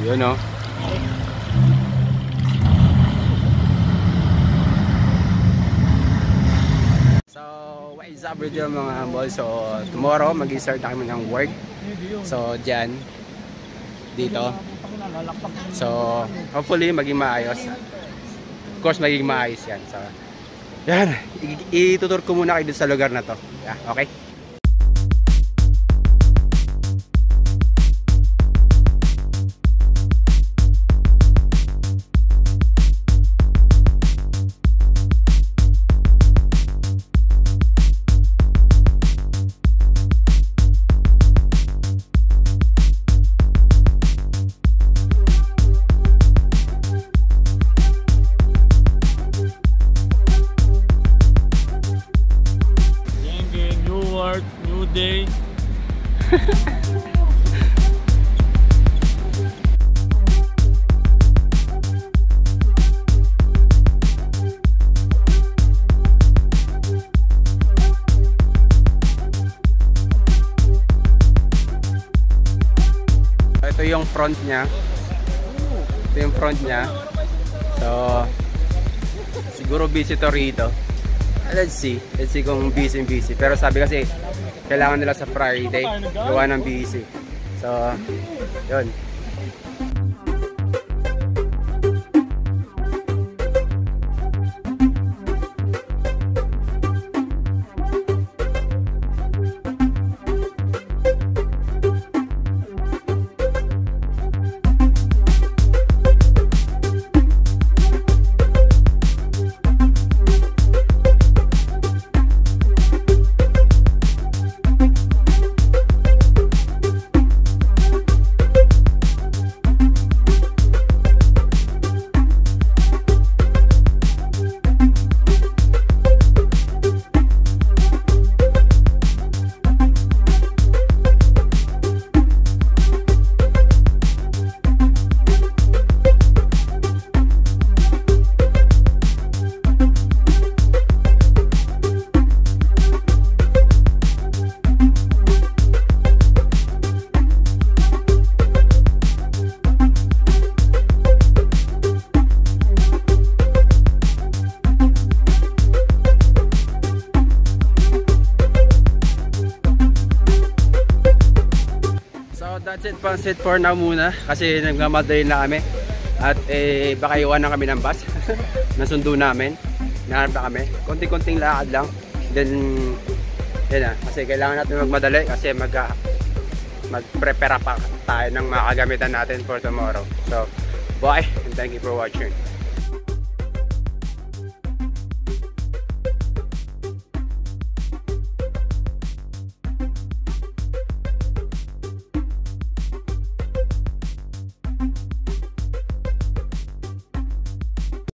Yun o. So, what is up with you mga humble? So, tomorrow mag-start na kami ng work. So, dyan. Dito. So, hopefully maging maayos. Of course, maging maayos yan. So, yan. Itutur ko muna kayo dito sa lugar na to. Yeah, okay? New day. Ito yung front niya. Ito yung front niya. So, siguro busy to rito. Let's see kung busy. Pero sabi kasi kailangan nila sa Friday gawa ng busy. So, yun. That's it, pansit for now muna kasi nagmamadali na kami at baka iwan na kami ng bus. Nasundo namin, nahanap na kami, konting-konting lakad lang, then yun na, kasi kailangan natin magmadali kasi mag-prepare pa tayo ng mga kagamitan natin for tomorrow. So bye and thank you for watching.